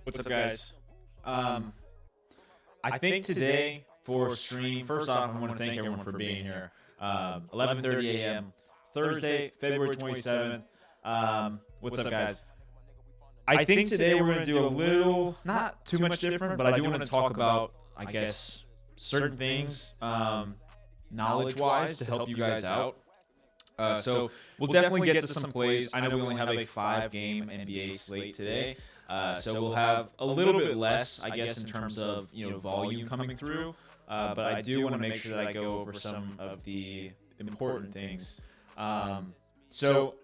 What's up, guys? I think today for stream, first off, I want to thank everyone for being here. 11:30 a.m. Thursday, February 27th. What's up, guys? I think today we're going to do a little, not too much different, but I do want to talk about, I guess, certain things knowledge-wise to help you guys out. So we'll definitely get to some plays. I know we only have a 5-game NBA slate today. So we'll have a little bit less, I guess, in terms of volume coming through. But I do want to make sure that I go over some of the important things. So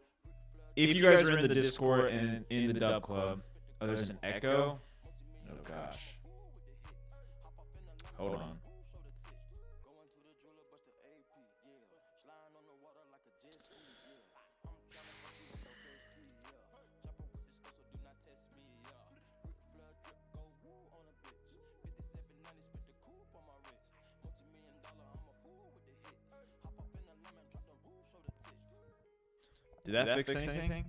if you guys are in the Discord and in the Dub Club, there's an echo. Oh gosh, hold on. Did that fix anything?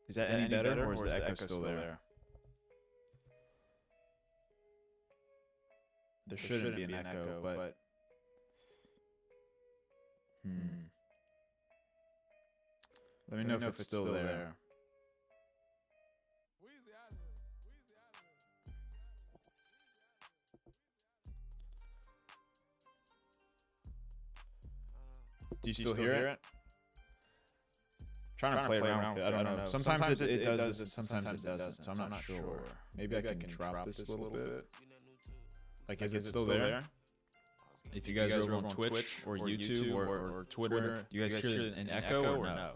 Is that any better, or is the echo still there? There shouldn't be an echo, but let me know if it's still there. Do you still hear it? Trying to play around with it. I don't know. Sometimes it does this, and sometimes it doesn't. So I'm not sure. Maybe I can drop this a little bit. Like, is it still there? If you guys are over on Twitch or YouTube or Twitter, do you guys hear an echo or no?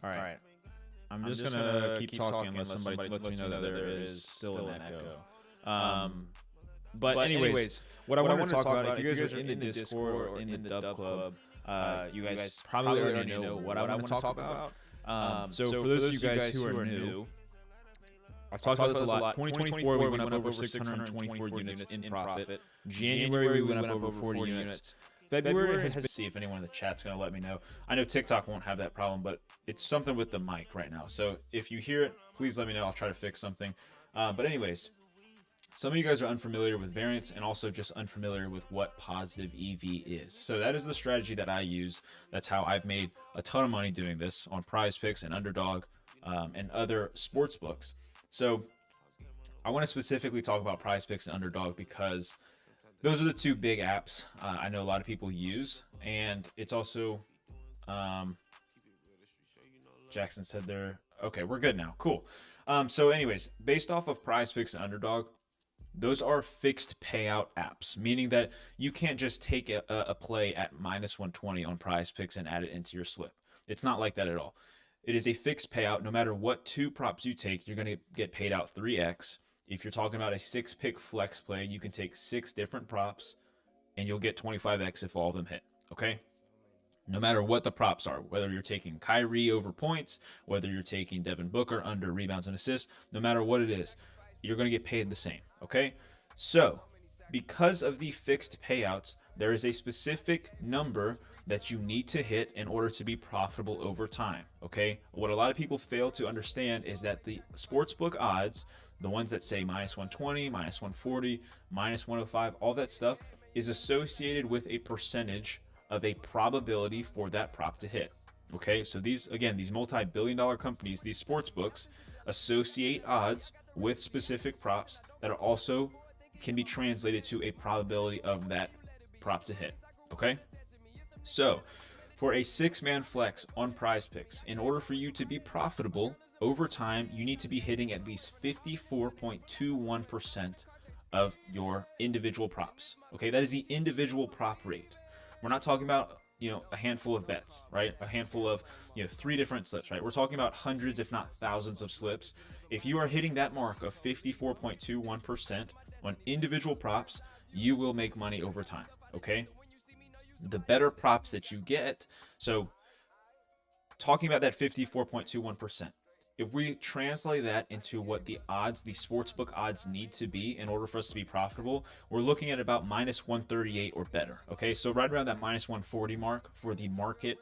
All right. I'm just gonna keep talking unless somebody lets me know that there is still an echo. But anyways, what I want to talk about, if you guys are in the Discord or in the Dub Club, you guys probably already know what I want to talk about. So for those of you guys who are new, I've talked about this a lot. 2024, we went up over 624 units in profit. January, we went up over 40 units. February has been, see if anyone in the chat's going to let me know. I know TikTok won't have that problem, but it's something with the mic right now. So if you hear it, please let me know. I'll try to fix something. But anyways, some of you guys are unfamiliar with variance and also just unfamiliar with what positive EV is. So that is the strategy that I use. That's how I've made a ton of money doing this on Prize Picks and Underdog and other sports books. So I want to specifically talk about Prize Picks and Underdog because those are the two big apps I know a lot of people use. And it's also, Jackson said they're, okay, we're good now. Cool. So anyways, based off of Prize Picks and Underdog, those are fixed payout apps, meaning that you can't just take a play at minus 120 on Prize Picks and add it into your slip. It's not like that at all. It is a fixed payout. No matter what two props you take, you're going to get paid out 3x. If you're talking about a 6-pick flex play, you can take 6 different props and you'll get 25x if all of them hit, okay? No matter what the props are, whether you're taking Kyrie over points, whether you're taking Devin Booker under rebounds and assists, no matter what it is, you're going to get paid the same, okay? So, because of the fixed payouts, there is a specific number that you need to hit in order to be profitable over time, okay? What a lot of people fail to understand is that the sportsbook odds, the ones that say minus 120, minus 140, minus 105, all that stuff is associated with a percentage of a probability for that prop to hit, okay? So these, again, these multi-billion-dollar companies, these sportsbooks, associate odds with specific props that are also can be translated to a probability of that prop to hit, okay? So for a 6-man flex on Prize Picks, in order for you to be profitable over time, you need to be hitting at least 54.21% of your individual props, okay? That is the individual prop rate. We're not talking about, a handful of bets, right? A handful of, 3 different slips, right? We're talking about hundreds, if not thousands of slips. If you are hitting that mark of 54.21% on individual props, you will make money over time, okay? The better props that you get, so talking about that 54.21%, if we translate that into what the odds, the sportsbook odds need to be in order for us to be profitable, we're looking at about minus 138 or better. Okay, so right around that minus 140 mark for the market,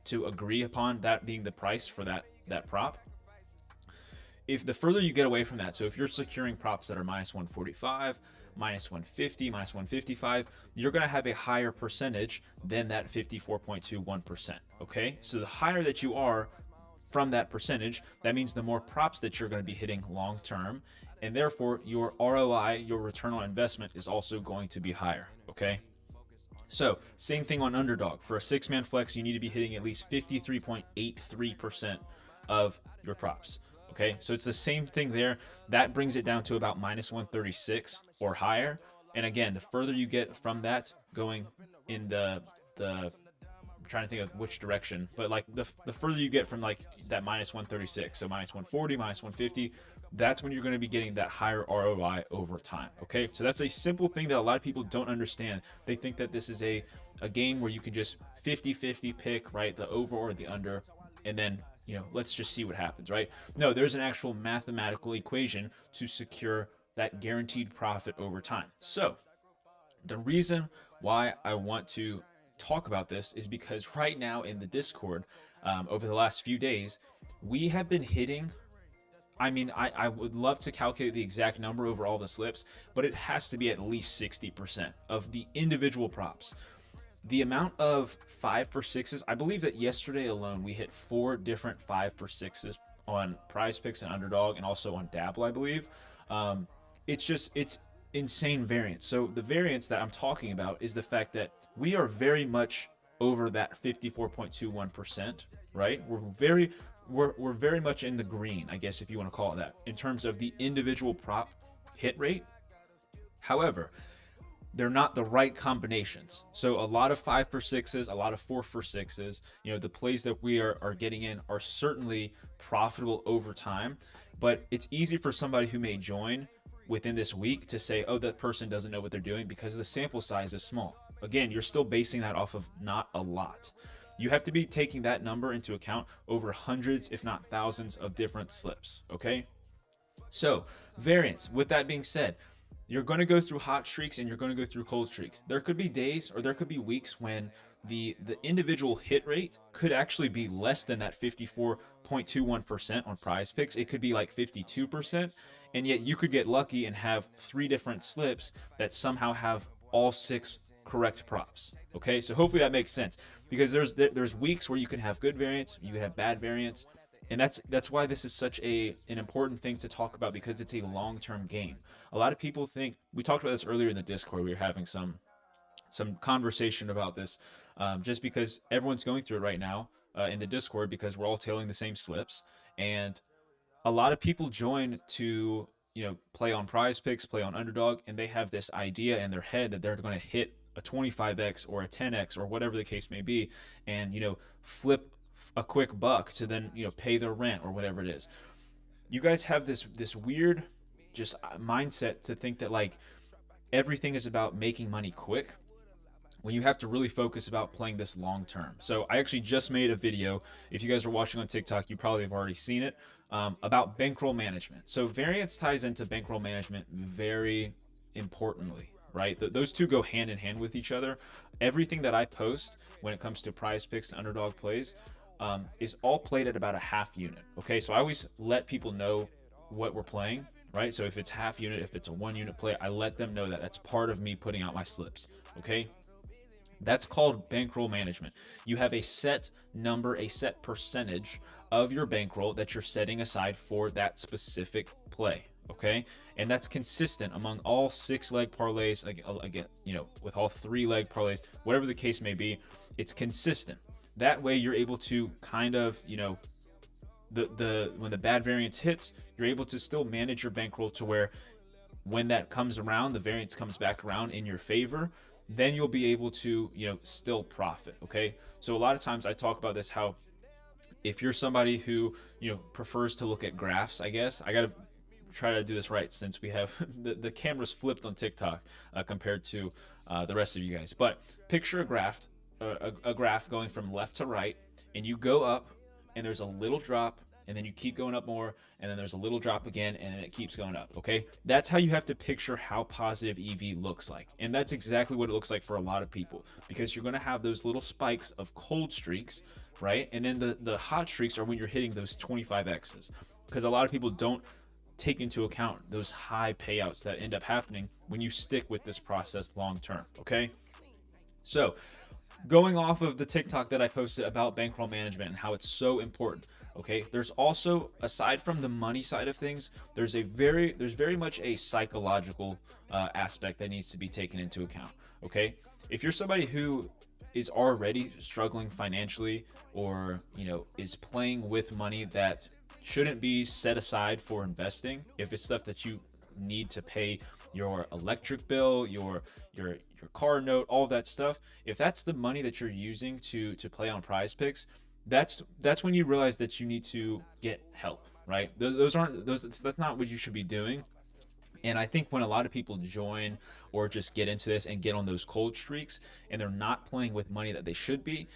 to agree upon that being the price for that prop. If the further you get away from that, so if you're securing props that are minus 145, minus 150, minus 155, you're going to have a higher percentage than that 54.21%. Okay, so the higher that you are from that percentage, that means the more props that you're going to be hitting long term, and therefore your ROI, your return on investment, is also going to be higher. Okay, so same thing on underdog. For a 6-man flex, you need to be hitting at least 53.83% of your props. Okay, so it's the same thing there. That brings it down to about minus 136 or higher. And again, the further you get from that, going in the I'm trying to think of which direction, but like the further you get from like that minus 136, so minus 140, minus 150, that's when you're going to be getting that higher ROI over time. Okay, so that's a simple thing that a lot of people don't understand. They think that this is a game where you can just 50-50 pick, right, the over or the under, and then let's just see what happens, right? No, there's an actual mathematical equation to secure that guaranteed profit over time. So the reason why I want to talk about this is because right now in the Discord, over the last few days, we have been hitting, I would love to calculate the exact number over all the slips, but it has to be at least 60% of the individual props. The amount of 5 for 6s, I believe that yesterday alone we hit 4 different 5 for 6s on Prize Picks and Underdog, and also on Dabble, I believe. It's insane variance. So the variance that I'm talking about is the fact that we are very much over that 54.21%, right? We're very much in the green, I guess, if you want to call it that, in terms of the individual prop hit rate. However, they're not the right combinations. So a lot of 5 for 6s, a lot of 4 for 6s, the plays that we are getting in are certainly profitable over time, but it's easy for somebody who may join within this week to say, oh, that person doesn't know what they're doing, because the sample size is small. Again, you're still basing that off of not a lot. You have to be taking that number into account over hundreds, if not thousands, of different slips. Okay, so variance. With that being said, you're going to go through hot streaks and you're going to go through cold streaks. There could be days or there could be weeks when the individual hit rate could actually be less than that 54.21% on Prize Picks. It could be like 52%, and yet you could get lucky and have 3 different slips that somehow have all 6 correct props. Okay, so hopefully that makes sense, because there's weeks where you can have good variance, you can have bad variance. And that's why this is such an important thing to talk about, because it's a long-term game. A lot of people think, we talked about this earlier in the Discord, we were having some conversation about this, just because everyone's going through it right now in the Discord, because we're all tailing the same slips. And a lot of people join to play on Prize Picks, play on Underdog, and they have this idea in their head that they're going to hit a 25x or a 10x or whatever the case may be, and flip a quick buck to then pay their rent or whatever it is. You guys have this weird just mindset to think that like everything is about making money quick, when you have to really focus about playing this long term. So I actually just made a video, if you guys are watching on TikTok, you probably have already seen it, about bankroll management. So variance ties into bankroll management very importantly, right? Those two go hand in hand with each other. Everything that I post when it comes to Prize Picks and Underdog plays is all played at about a half unit. Okay, so I always let people know what we're playing, right? So if it's half unit, if it's a 1 unit play, I let them know that that's part of me putting out my slips. Okay, that's called bankroll management. You have a set number, a set percentage of your bankroll that you're setting aside for that specific play. Okay, and that's consistent among all 6-leg parlays. Again, with all 3-leg parlays, whatever the case may be, it's consistent. That way you're able to kind of, when the bad variance hits, you're able to still manage your bankroll to where when that comes around, the variance comes back around in your favor, then you'll be able to, still profit. Okay, so a lot of times I talk about this, how if you're somebody who, prefers to look at graphs, I guess I got to try to do this right, since we have the camera's flipped on TikTok compared to the rest of you guys. But picture a graph going from left to right, and you go up and there's a little drop and then you keep going up more, and then there's a little drop again, and then it keeps going up. Okay, that's how you have to picture how positive EV looks like, and that's exactly what it looks like for a lot of people, because you're going to have those little spikes of cold streaks, right? And then the hot streaks are when you're hitting those 25x's, because a lot of people don't take into account those high payouts that end up happening when you stick with this process long term. Okay, so going off of the TikTok that I posted about bankroll management and how it's so important. Okay, there's also, aside from the money side of things, there's very much a psychological aspect that needs to be taken into account. Okay, if you're somebody who is already struggling financially, or is playing with money that shouldn't be set aside for investing, if it's stuff that you need to pay your electric bill, your car note, all of that stuff, if that's the money that you're using to play on Prize Picks, that's when you realize that you need to get help, right? That's not what you should be doing. And I think when a lot of people join or just get into this and get on those cold streaks, and they're not playing with money that they should be,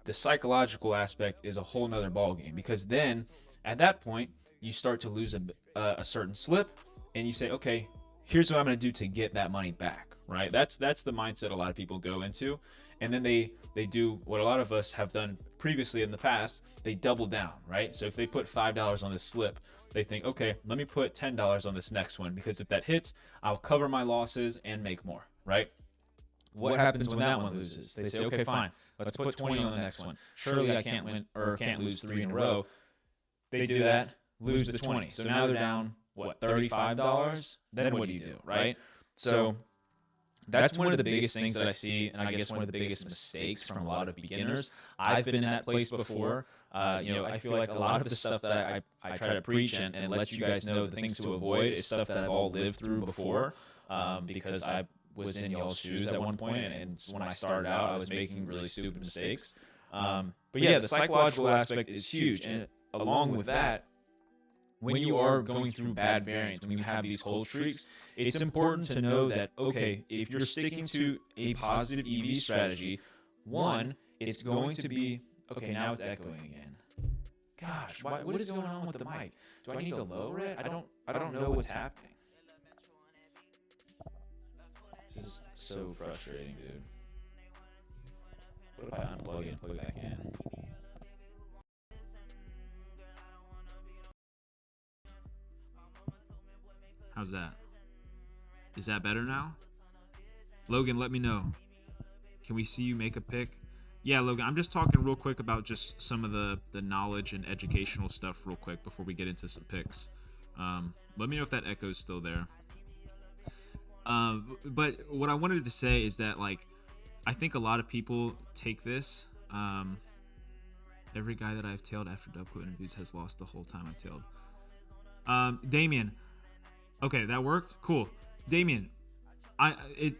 the psychological aspect is a whole nother ballgame, because then at that point you start to lose a certain slip, and you say, okay, here's what I'm going to do to get that money back, right? That's the mindset a lot of people go into. And then they do what a lot of us have done previously in the past. They double down, right? So if they put $5 on this slip, they think, okay, let me put $10 on this next one, because if that hits, I'll cover my losses and make more, right? What happens when that one loses? They say, okay, fine, let's put 20 on the next one. Surely I can't win, or can't lose 3 in a row. They do that, lose the 20. So now they're down, what, $35? Then what do you do, right? So that's one of the biggest things that I see, and I guess one of the biggest mistakes from a lot of beginners. I've been in that place before. I feel like a lot of the stuff that I try to preach and let you guys know the things to avoid is stuff that I've all lived through before, because I was in y'all's shoes at one point, and when I started out, I was making really stupid mistakes. But yeah, the psychological aspect is huge, and along with that, when you are going through bad variants, when you have these cold streaks, it's important to know that, okay, if you're sticking to a positive EV strategy, one, it's going to be, okay, now it's echoing again. Gosh, what is going on with the mic? Do I need to lower it? I don't know what's happening. This is so frustrating, dude. What if I unplug it and plug it back in? How's that? Is that better now? Logan, let me know. Can we see you make a pick? Yeah, Logan, I'm just talking real quick about just some of the knowledge and educational stuff real quick before we get into some picks. Let me know if that echo is still there. But what I wanted to say is that, like, I think a lot of people take this. Every guy that I've tailed after Dub Club interviews has lost the whole time I tailed. Damien. Okay, that worked? Cool. Damien,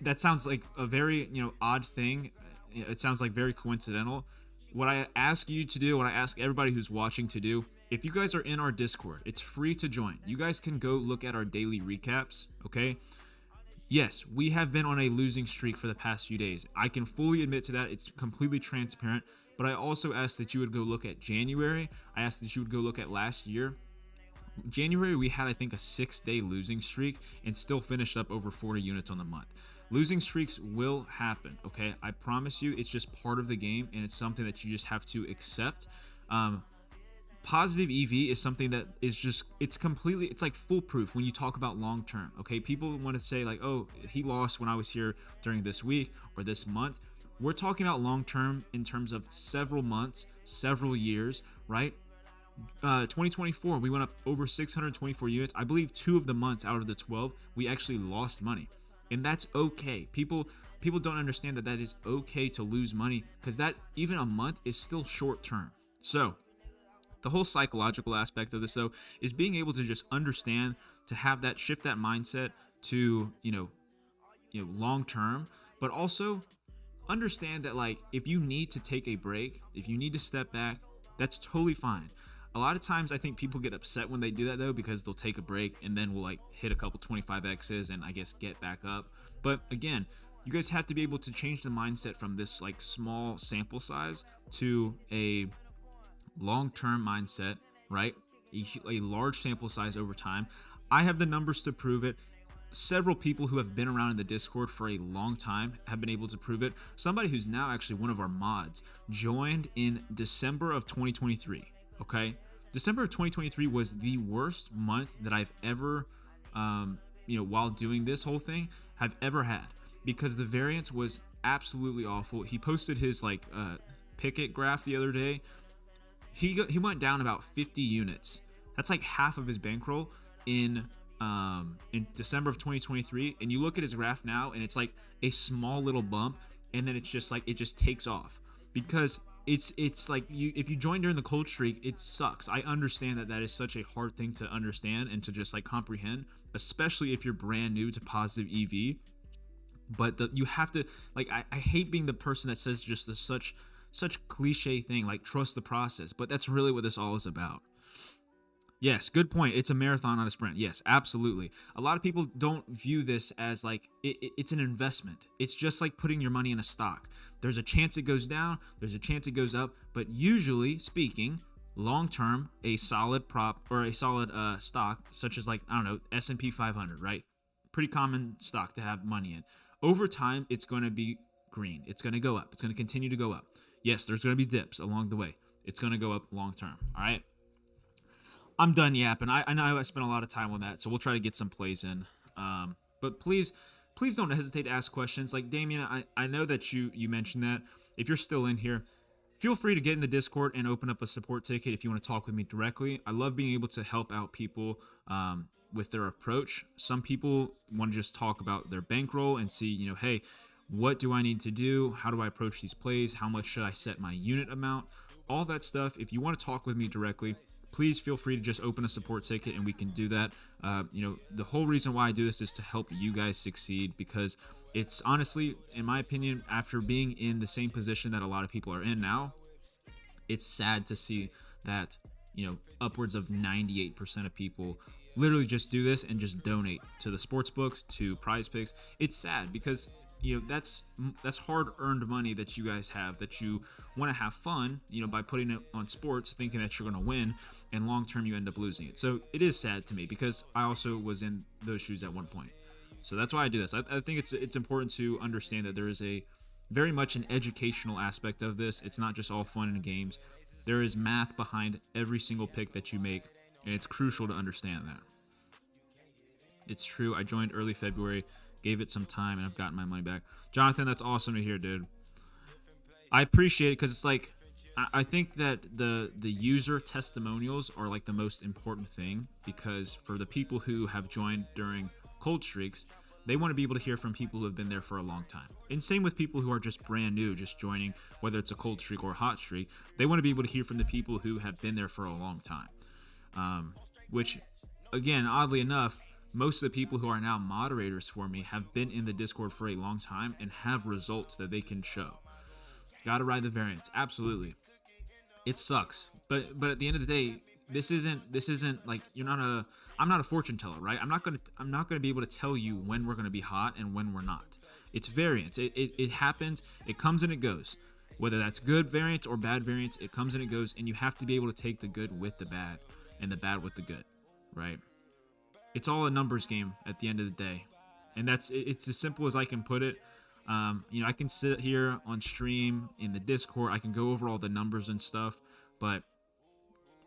that sounds like a very, odd thing. It sounds like very coincidental. What I ask you to do, what I ask everybody who's watching to do, if you guys are in our Discord, it's free to join. You guys can go look at our daily recaps, okay? Yes, we have been on a losing streak for the past few days. I can fully admit to that. It's completely transparent. But I also ask that you would go look at January. I ask that you would go look at last year. January, we had, I think, a 6-day losing streak and still finished up over 40 units on the month. Losing streaks will happen, okay? I promise you, it's just part of the game, and it's something that you just have to accept. Positive EV is something that is just, it's like foolproof when you talk about long term, okay? People want to say, like, oh, he lost when I was here during this week or this month. We're talking about long term in terms of several months, several years, right? 2024, we went up over 624 units. I believe 2 of the months out of the 12, we actually lost money. And that's okay. People don't understand that is okay to lose money, because that even a month is still short term. So the whole psychological aspect of this, though, is being able to just understand, to have that, shift that mindset to, long term, but also understand that, like, if you need to take a break, if you need to step back, that's totally fine. A lot of times I think people get upset when they do that, though, because they'll take a break and then we'll, like, hit a couple 25Xs and I guess get back up. But again, you guys have to be able to change the mindset from this, like, small sample size to a long-term mindset, right? a large sample size over time. I have the numbers to prove it. Several people who have been around in the Discord for a long time have been able to prove it. Somebody who's now actually one of our mods joined in December of 2023. Okay, December of 2023 was the worst month that I've ever, while doing this whole thing, have ever had, because the variance was absolutely awful. He posted his Pickett graph the other day. He went down about 50 units. That's like half of his bankroll in December of 2023, and you look at his graph now and it's like a small little bump, and then it's just like it just takes off, because it's like if you join during the cold streak, it sucks. I understand that is such a hard thing to understand and to just like comprehend, especially if you're brand new to positive EV. But you have to, like, I hate being the person that says just this such cliche thing like trust the process, but that's really what this all is about. Yes, good point. It's a marathon, not a sprint. Yes, absolutely. A lot of people don't view this as like it's an investment. It's just like putting your money in a stock. There's a chance it goes down, there's a chance it goes up, but usually speaking, long term, a solid prop or a solid stock, such as like, I don't know, S&P 500, right? Pretty common stock to have money in. Over time, it's going to be green. It's going to go up. It's going to continue to go up. Yes, there's going to be dips along the way. It's going to go up long term. All right. I'm done yapping. I know I spent a lot of time on that, so we'll try to get some plays in. But please don't hesitate to ask questions. Like Damien, I know that you mentioned that. If you're still in here, feel free to get in the Discord and open up a support ticket if you want to talk with me directly. I love being able to help out people with their approach. Some people want to just talk about their bankroll and see, hey, what do I need to do? How do I approach these plays? How much should I set my unit amount? All that stuff. If you want to talk with me directly, please feel free to just open a support ticket and we can do that. The whole reason why I do this is to help you guys succeed, because it's honestly, in my opinion, after being in the same position that a lot of people are in now, it's sad to see that, upwards of 98% of people literally just do this and just donate to the sports books, to Prize Picks. It's sad because that's hard-earned money that you guys have, that you want to have fun, by putting it on sports, thinking that you're going to win, and long-term you end up losing it. So it is sad to me, because I also was in those shoes at one point. So that's why I do this. I think it's important to understand that there is a very much an educational aspect of this. It's not just all fun and games. There is math behind every single pick that you make, and it's crucial to understand that. It's true. I joined early February, gave it some time, and I've gotten my money back. Jonathan, that's awesome to hear, dude. I appreciate it, because it's like, I think that the user testimonials are like the most important thing, because for the people who have joined during cold streaks, they want to be able to hear from people who have been there for a long time. And same with people who are just brand new, just joining, whether it's a cold streak or a hot streak. They want to be able to hear from the people who have been there for a long time. Which, again, oddly enough, most of the people who are now moderators for me have been in the Discord for a long time and have results that they can show. Gotta ride the variance. Absolutely. It sucks. But at the end of the day, this isn't like I'm not a fortune teller, right? I'm not gonna be able to tell you when we're gonna be hot and when we're not. It's variance. It happens, it comes and it goes. Whether that's good variance or bad variance, it comes and it goes, and you have to be able to take the good with the bad and the bad with the good, right? It's all a numbers game at the end of the day. And it's as simple as I can put it. I can sit here on stream in the Discord, I can go over all the numbers and stuff, but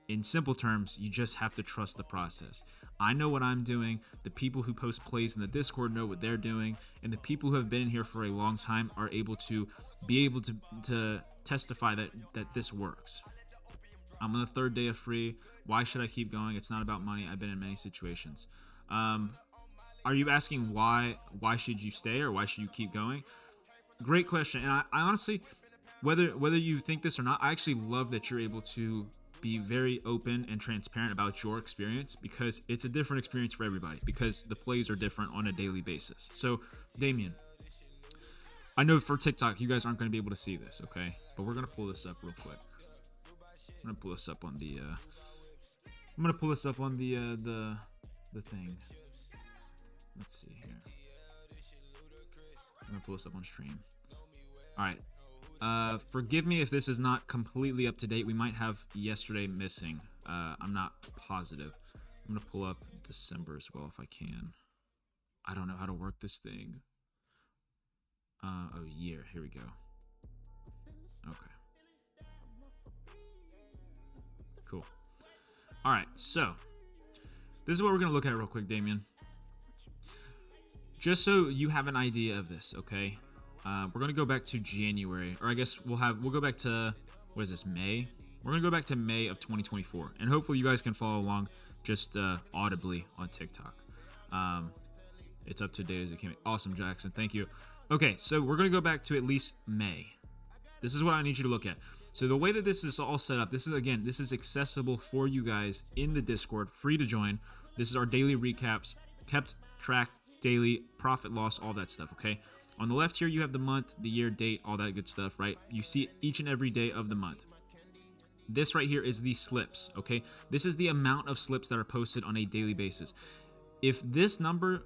in simple terms, you just have to trust the process. I know what I'm doing, the people who post plays in the Discord know what they're doing, and the people who have been in here for a long time are able to testify that this works. I'm on the third day of free. Why should I keep going? It's not about money. I've been in many situations. Are you asking why should you stay, or why should you keep going? Great question. And I honestly, whether you think this or not, I actually love that you're able to be very open and transparent about your experience, because it's a different experience for everybody, because the plays are different on a daily basis. So, Damien, I know for TikTok you guys aren't going to be able to see this, okay? But we're going to pull this up real quick. I'm going to pull this up on the the thing. Let's see here. I'm going to pull this up on stream. All right. Forgive me if this is not completely up to date. We might have yesterday missing. I'm not positive. I'm gonna pull up December as well if I can. I don't know how to work this thing. Oh, year. Here we go. Okay. Cool. All right. So this is what we're gonna look at real quick, Damien. Just so you have an idea of this, okay? We're gonna go back to January, or I guess we'll go back to, what is this, May? We're gonna go back to May of 2024, and hopefully you guys can follow along just audibly on TikTok. It's up to date as it can be. Awesome, Jackson, thank you. Okay, so we're gonna go back to at least May. This is what I need you to look at. So the way that this is all set up, this is accessible for you guys in the Discord, free to join. This is our daily recaps, kept track, daily profit loss, all that stuff, okay? On the left here, you have the month, the year, date, all that good stuff, right? You see each and every day of the month. This right here is the slips, okay? This is the amount of slips that are posted on a daily basis. If these numbers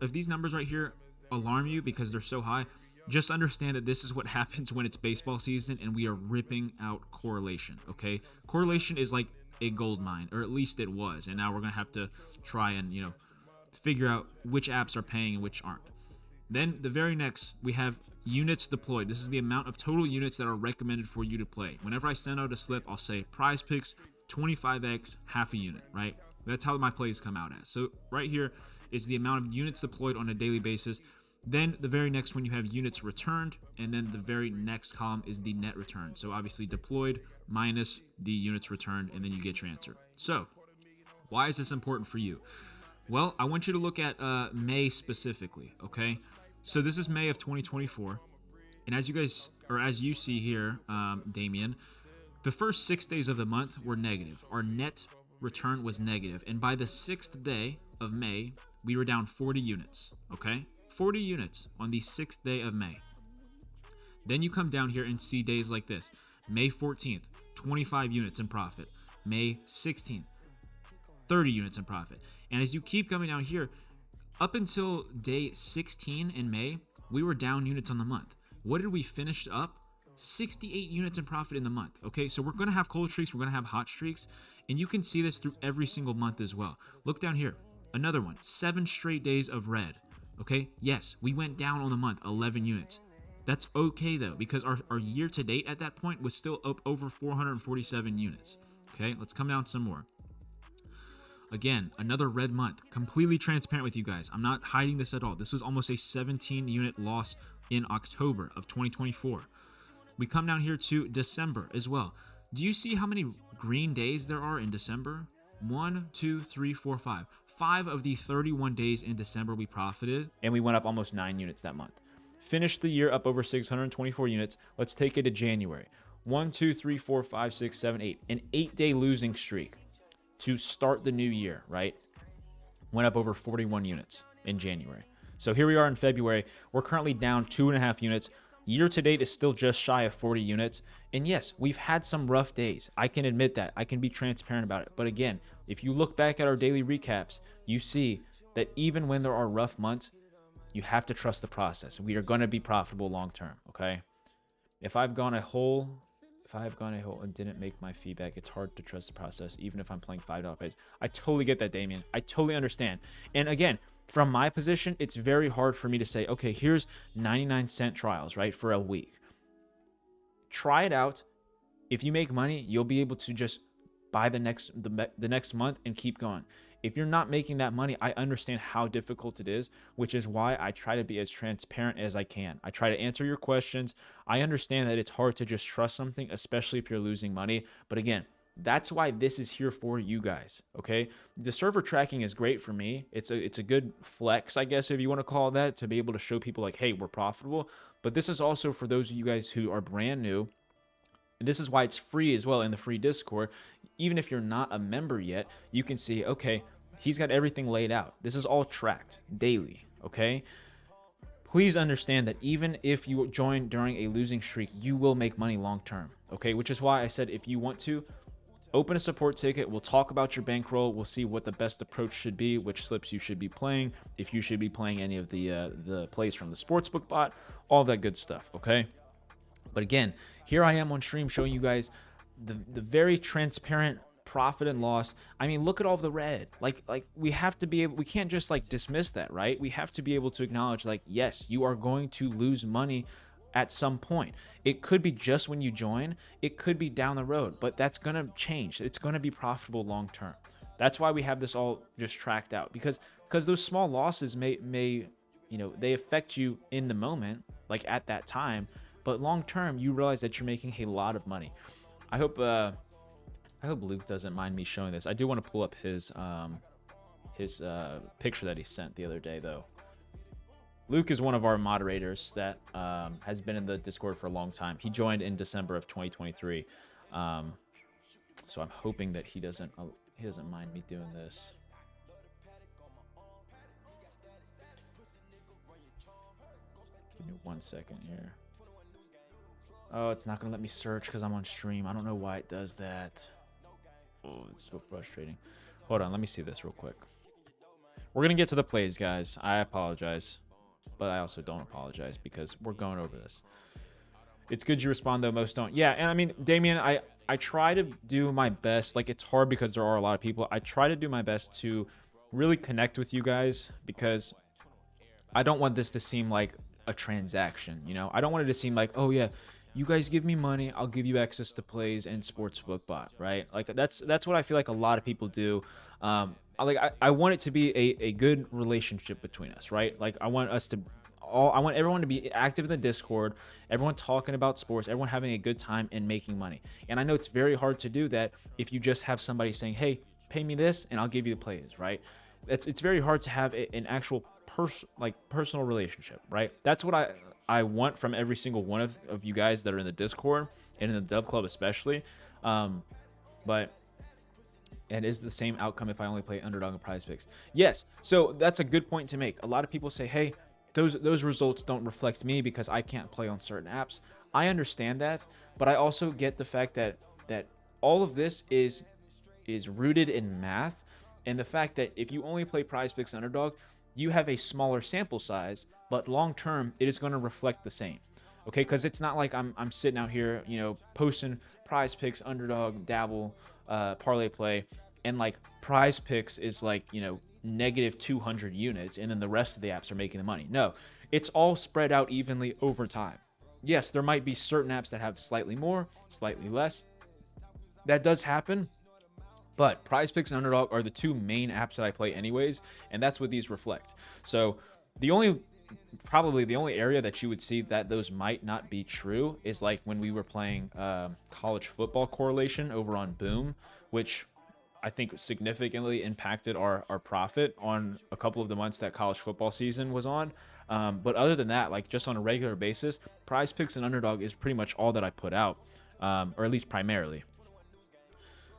right here alarm you because they're so high, just understand that this is what happens when it's baseball season and we are ripping out correlation, okay? Correlation is like a gold mine, or at least it was, and now we're gonna have to try and, figure out which apps are paying and which aren't. Then the very next, we have units deployed. This is the amount of total units that are recommended for you to play. Whenever I send out a slip, I'll say Prize Picks 25x half a unit, right? That's how my plays come out as. So right here is the amount of units deployed on a daily basis. Then the very next one, you have units returned, and then the very next column is the net return. So obviously deployed minus the units returned, and then you get your answer. So why is this important for you? Well, I want you to look at May specifically, okay? So this is May of 2024, and as you see here, Damien, the first 6 days of the month were negative. Our net return was negative, and by the 6th day of May, we were down 40 units, okay? 40 units on the 6th day of May. Then you come down here and see days like this. May 14th, 25 units in profit. May 16th, 30 units in profit. And as you keep coming down here, up until day 16 in May, we were down units on the month. What did we finish up? 68 units in profit in the month. Okay, so we're going to have cold streaks, we're going to have hot streaks, and you can see this through every single month as well. Look down here, another one, 7 straight days of red. Okay, yes, we went down on the month, 11 units. That's okay though, because our year to date at that point was still up over 447 units. Okay, let's come down some more. Again, another red month, completely transparent with you guys. I'm not hiding this at all. This was almost a 17 unit loss in October of 2024. We come down here to December as well. Do you see how many green days there are in December? 1, 2, 3, 4, 5. 5 of the 31 days in December we profited, and we went up almost 9 units that month. Finished the year up over 624 units. Let's take it to January. 1, 2, 3, 4, 5, 6, 7, 8. An 8-day losing streak to start the new year, right? Went up over 41 units in January. So here we are in February. We're currently down 2.5 units. Year to date is still just shy of 40 units. And yes, we've had some rough days. I can admit that. I can be transparent about it. But again, if you look back at our daily recaps, you see that even when there are rough months, you have to trust the process. We are going to be profitable long term, okay? If I've gone a whole and didn't make my feedback, it's hard to trust the process, even if I'm playing $5 plays. I totally get that, Damien. I totally understand. And again, from my position, it's very hard for me to say, okay, here's 99-cent trials, right, for a week. Try it out. If you make money, you'll be able to just buy the next month and keep going. If you're not making that money, I understand how difficult it is, which is why I try to be as transparent as I can. I try to answer your questions. I understand that it's hard to just trust something, especially if you're losing money. But again, that's why this is here for you guys, okay? The server tracking is great for me. It's a good flex, I guess, if you want to call it that, to be able to show people like, hey, we're profitable. But this is also for those of you guys who are brand new. And this is why it's free as well in the free Discord. Even if you're not a member yet, you can see, okay, he's got everything laid out. This is all tracked daily, okay? Please understand that even if you join during a losing streak, you will make money long term, okay? Which is why I said if you want to, open a support ticket. We'll talk about your bankroll. We'll see what the best approach should be, which slips you should be playing, if you should be playing any of the plays from the sportsbook bot, all that good stuff, okay? But again, here I am on stream showing you guys the very transparent profit and loss. I mean, look at all the red. Like we have to be able, we can't just like dismiss that, right? We have to be able to acknowledge like, yes, you are going to lose money at some point. It could be just when you join, it could be down the road, but that's going to change. It's going to be profitable long term. That's why we have this all just tracked out, because those small losses may they affect you in the moment, like at that time, but long term you realize that you're making a lot of money. I hope Luke doesn't mind me showing this. I do want to pull up his picture that he sent the other day, though. Luke is one of our moderators that has been in the Discord for a long time. He joined in December of 2023, so I'm hoping that he doesn't mind me doing this. Give me 1 second here. Oh, it's not gonna let me search because I'm on stream. I don't know why it does that. Oh, it's so frustrating. Hold on, let me see this real quick. We're gonna get to the plays, guys. I apologize, but I also don't apologize because we're going over this. It's good you respond, though most don't. Yeah, and I mean, Damien, I try to do my best. Like, it's hard because there are a lot of people. I try to do my best to really connect with you guys because I don't want this to seem like a transaction, you know? I don't want it to seem like, oh yeah, you guys give me money, I'll give you access to plays and sportsbook bot, right? Like that's what I feel like a lot of people do. I want it to be a good relationship between us, right? Like I want everyone to be active in the Discord, everyone talking about sports, everyone having a good time and making money. And I know it's very hard to do that if you just have somebody saying, hey, pay me this and I'll give you the plays, right? It's very hard to have an actual personal relationship, right? That's what I want from every single one of you guys that are in the Discord and in the Dub Club especially. But it is the same outcome if I only play Underdog and Prize Picks. Yes, so that's a good point to make. A lot of people say, hey, those results don't reflect me because I can't play on certain apps. I understand that, but I also get the fact that all of this is rooted in math, and the fact that if you only play Prize Picks Underdog, you have a smaller sample size, but long term it is going to reflect the same. Okay, because it's not like I'm sitting out here, posting Prize Picks, Underdog, Dabble, Parlay Play, and like Prize Picks is like negative 200 units, and then the rest of the apps are making the money. No, it's all spread out evenly over time. Yes, there might be certain apps that have slightly more, slightly less. That does happen. But Prize Picks and Underdog are the two main apps that I play anyways, and that's what these reflect. So probably the only area that you would see that those might not be true is like when we were playing college football correlation over on Boom, which I think significantly impacted our profit on a couple of the months that college football season was on. But other than that, like just on a regular basis, Prize Picks and Underdog is pretty much all that I put out, or at least primarily.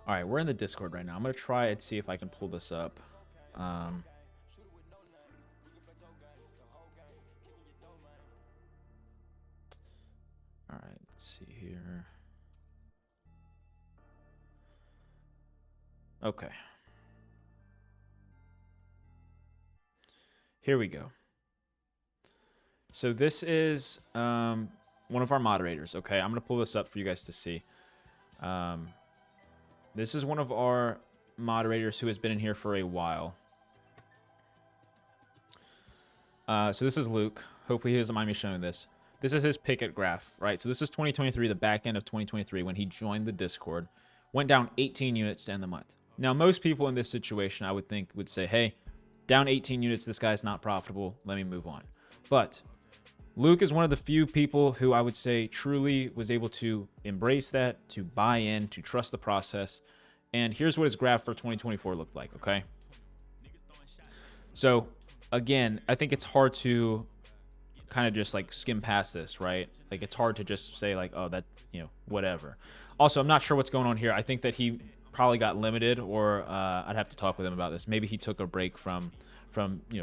All right, we're in the Discord right now. I'm going to try and see if I can pull this up. All right, let's see here. Okay. Here we go. So this is one of our moderators, okay? I'm going to pull this up for you guys to see. This is one of our moderators who has been in here for a while. So this is Luke. Hopefully he doesn't mind me showing this. This is his Pickett graph, right? So this is 2023, the back end of 2023, when he joined the Discord. Went down 18 units to end the month. Now, most people in this situation, I would think, would say, hey, down 18 units, this guy's not profitable. Let me move on. But Luke is one of the few people who I would say truly was able to embrace that, to buy in, to trust the process. And here's what his graph for 2024 looked like, okay? So, again, I think it's hard to kind of just like skim past this, right? Like it's hard to just say like, oh, that, whatever. Also, I'm not sure what's going on here. I think that he probably got limited, or I'd have to talk with him about this. Maybe he took a break from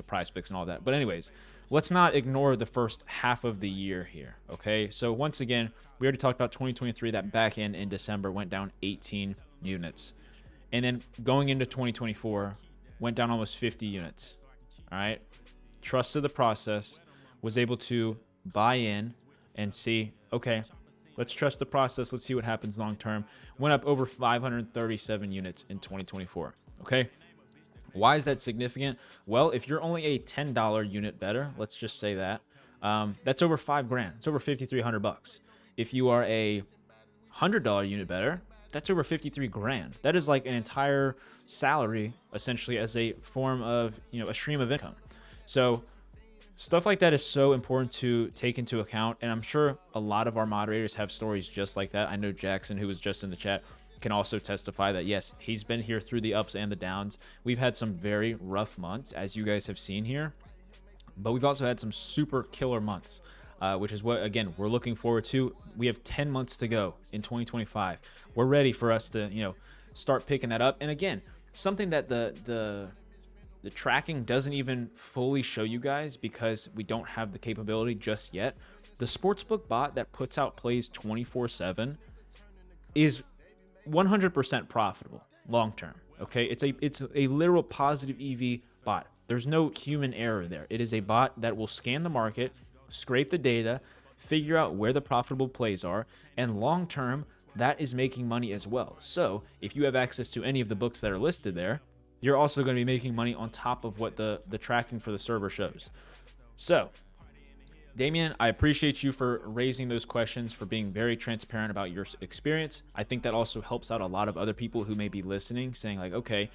Prize Picks and all that. But anyways, let's not ignore the first half of the year here, okay? So once again, we already talked about 2023. That back end in December went down 18 units. And then going into 2024, went down almost 50 units, all right? Trusted the process, was able to buy in and see, okay, Let's trust the process. Let's see what happens long term. Went up over 537 units in 2024. Okay. Why is that significant? Well, if you're only a $10 unit better, let's just say that, that's over $5,000. It's over 5,300 bucks. If you are a $100 unit better, that's over 53 grand. That is like an entire salary, essentially, as a form of, a stream of income. So stuff like that is so important to take into account. And I'm sure a lot of our moderators have stories just like that. I know Jackson, who was just in the chat, can also testify that, yes, he's been here through the ups and the downs. We've had some very rough months, as you guys have seen here, but we've also had some super killer months, which is what, again, we're looking forward to. We have 10 months to go in 2025. We're ready for us to, start picking that up. And again, something that the tracking doesn't even fully show you guys because we don't have the capability just yet. The Sportsbook bot that puts out plays 24/7 is 100% profitable long term. Okay, it's a literal positive EV bot. There's no human error there. It is a bot that will scan the market, scrape the data, figure out where the profitable plays are, and long term, that is making money as well. So if you have access to any of the books that are listed there, you're also going to be making money on top of what the tracking for the server shows. So Damien, I appreciate you for raising those questions, for being very transparent about your experience. I think that also helps out a lot of other people who may be listening, saying like, okay,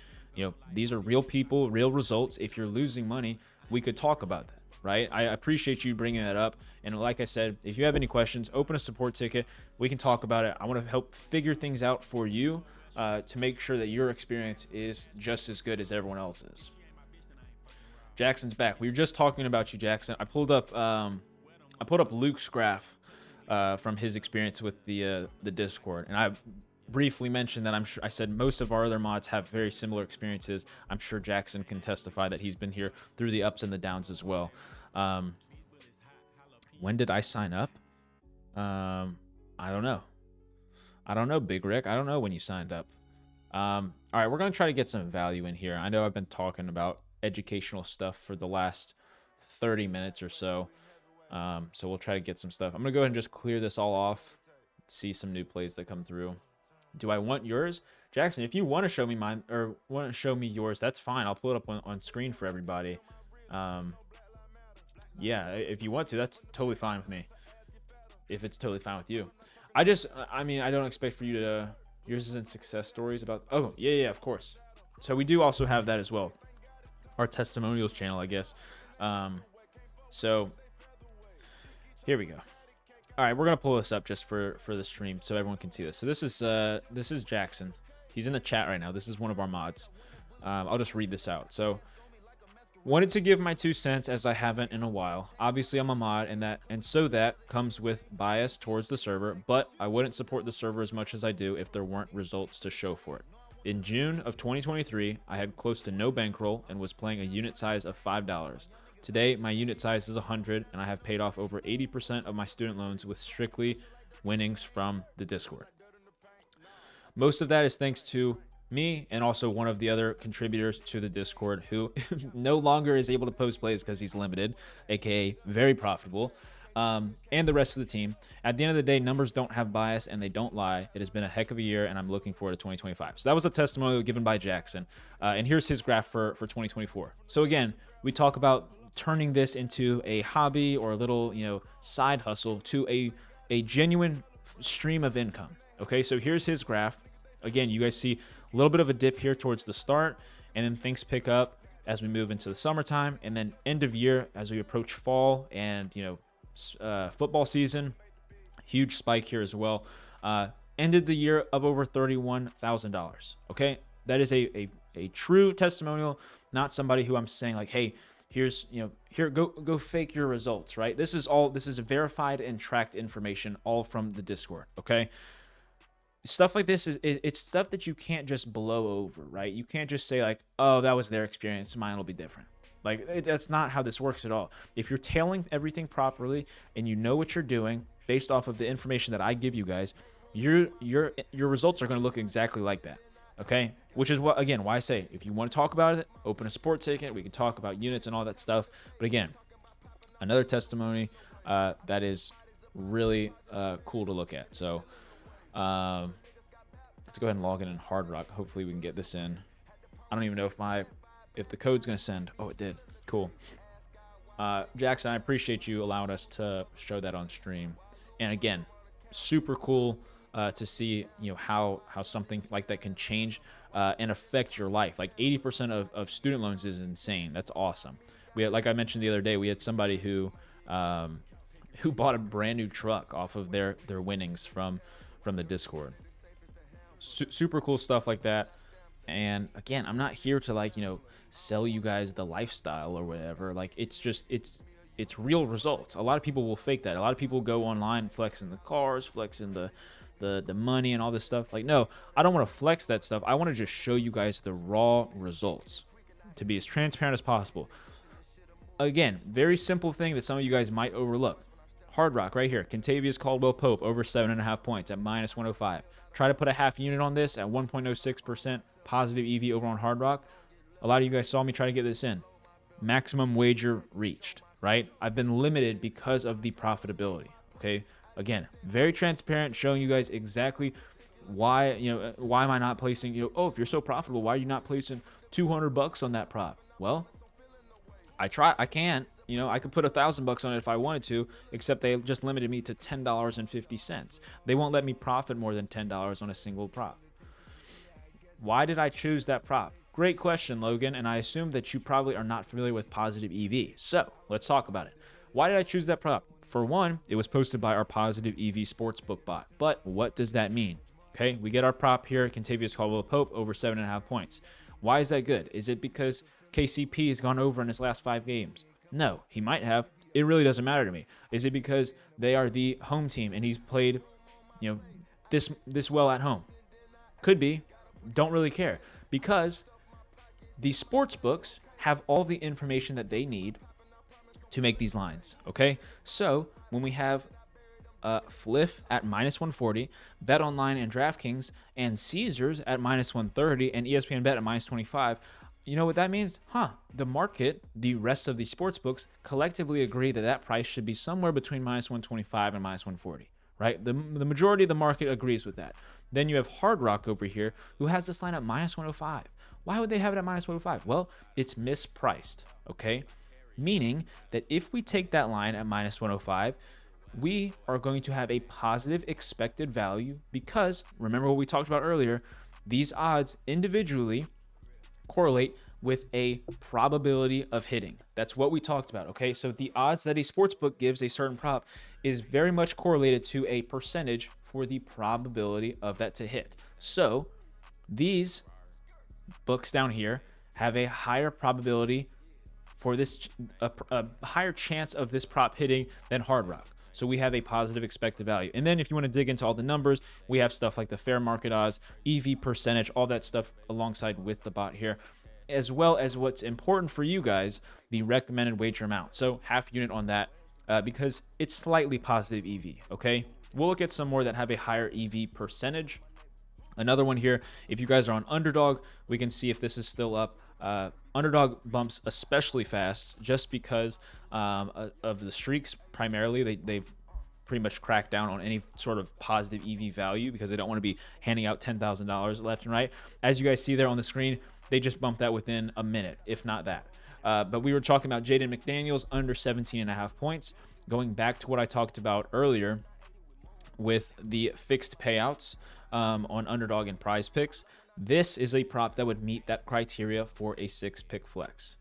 these are real people, real results. If you're losing money, we could talk about that, right? I appreciate you bringing that up. And like I said, if you have any questions, open a support ticket. We can talk about it. I want to help figure things out for you to make sure that your experience is just as good as everyone else's. Jackson's back. We were just talking about you, Jackson. I pulled up Luke's graph from his experience with the Discord, and I briefly mentioned that I said most of our other mods have very similar experiences. I'm sure Jackson can testify that he's been here through the ups and the downs as well. When did I sign up? I don't know, Big Rick. I don't know when you signed up. All right, we're gonna try to get some value in here. I know I've been talking about educational stuff for the last 30 minutes or so. So we'll try to get some stuff. I'm going to go ahead and just clear this all off, see some new plays that come through. Do I want yours? Jackson, if you want to show me mine or want to show me yours, that's fine. I'll pull it up on screen for everybody. Yeah, if you want to, that's totally fine with me. If it's totally fine with you. I don't expect for you to, yours isn't success stories about, oh, yeah, of course. So we do also have that as well. Our testimonials channel, I guess. So here we go. All right, we're gonna pull this up just for the stream so everyone can see this. So this is Jackson. He's in the chat right now. This is one of our mods. I'll just read this out. So, wanted to give my 2 cents as I haven't in a while. Obviously, I'm a mod, and so that comes with bias towards the server. But I wouldn't support the server as much as I do if there weren't results to show for it. In June of 2023, I had close to no bankroll and was playing a unit size of $5. Today, my unit size is 100, and I have paid off over 80% of my student loans with strictly winnings from the Discord. Most of that is thanks to me and also one of the other contributors to the Discord who no longer is able to post plays because he's limited, aka very profitable, and the rest of the team. At the end of the day, numbers don't have bias and they don't lie. It has been a heck of a year, and I'm looking forward to 2025. So that was a testimonial given by Jackson, and here's his graph for 2024. So again, we talk about turning this into a hobby or a little, side hustle to a genuine stream of income. Okay, so here's his graph. Again, you guys see a little bit of a dip here towards the start, and then things pick up as we move into the summertime, and then end of year as we approach fall and football season. Huge spike here as well. Ended the year up over $31,000. Okay, that is a true testimonial, not somebody who I'm saying like, hey, here's go fake your results, right? This is verified and tracked information, all from the Discord. Okay, stuff like this it's stuff that you can't just blow over, right? You can't just say like, oh, that was their experience, mine will be different. Like, that's not how this works at all. If you're tailing everything properly and you know what you're doing based off of the information that I give you guys, your results are going to look exactly like that. Okay, which is why I say, if you want to talk about it, open a support ticket. We can talk about units and all that stuff. But again, another testimony that is really cool to look at. So let's go ahead and log in Hard Rock. Hopefully we can get this in. I don't even know if the code's gonna send. Oh, it did. Cool. Jackson, I appreciate you allowing us to show that on stream. And again, super cool to see, how something like that can change and affect your life. Like 80% of student loans is insane. That's awesome. We had, like I mentioned the other day, we had somebody who bought a brand new truck off of their winnings from the Discord. Super cool stuff like that. And again, I'm not here to sell you guys the lifestyle or whatever. Like it's real results. A lot of people will fake that. A lot of people go online flexing the cars, flexing the money and all this stuff. Like, no, I don't want to flex that stuff. I want to just show you guys the raw results to be as transparent as possible. Again, very simple thing that some of you guys might overlook. Hard Rock right here. Kentavious Caldwell Pope over 7.5 points at -105. Try to put a half unit on this at 1.06% positive EV over on Hard Rock. A lot of you guys saw me try to get this in. Maximum wager reached, right? I've been limited because of the profitability, okay? Again, very transparent, showing you guys exactly why, why am I not placing, if you're so profitable, why are you not placing $200 on that prop? Well, I can't, I could put $1,000 on it if I wanted to, except they just limited me to $10.50. They won't let me profit more than $10 on a single prop. Why did I choose that prop? Great question, Logan, and I assume that you probably are not familiar with Positive EV. So let's talk about it. Why did I choose that prop? For one, it was posted by our Positive EV Sportsbook bot. But what does that mean? Okay, we get our prop here, Kentavious Caldwell Pope over 7.5 points. Why is that good? Is it because KCP has gone over in his last 5 games? No, he might have. It really doesn't matter to me. Is it because they are the home team and he's played, this well at home? Could be. Don't really care, because the sports books have all the information that they need to make these lines. Okay, so when we have Fliff at -140, BetOnline and DraftKings and Caesars at -130, and ESPN Bet at -25. You know what that means? The market, the rest of the sports books, collectively agree that price should be somewhere between -125 and -140, right? The majority of the market agrees with that. Then you have Hard Rock over here, who has this line at -105. Why would they have it at -105? Well, it's mispriced, okay? Meaning that if we take that line at -105, we are going to have a positive expected value, because remember what we talked about earlier, these odds individually correlate with a probability of hitting. That's what we talked about, okay? So the odds that a sportsbook gives a certain prop is very much correlated to a percentage for the probability of that to hit. So these books down here have a higher probability for this, a higher chance of this prop hitting than Hard Rock. So we have a positive expected value. And then if you want to dig into all the numbers, we have stuff like the fair market odds, EV percentage, all that stuff alongside with the bot here, as well as what's important for you guys, the recommended wager amount. So half unit on that because it's slightly positive EV, okay? We'll look at some more that have a higher EV percentage. Another one here, if you guys are on Underdog, we can see if this is still up. Underdog bumps especially fast just because of the streaks primarily. They've pretty much cracked down on any sort of positive EV value because they don't want to be handing out $10,000 left and right. As you guys see there on the screen, they just bumped that within a minute, if not that. But we were talking about Jaden McDaniels under 17.5 points. Going back to what I talked about earlier with the fixed payouts on Underdog and Prize Picks, this is a prop that would meet that criteria for a 6-pick flex.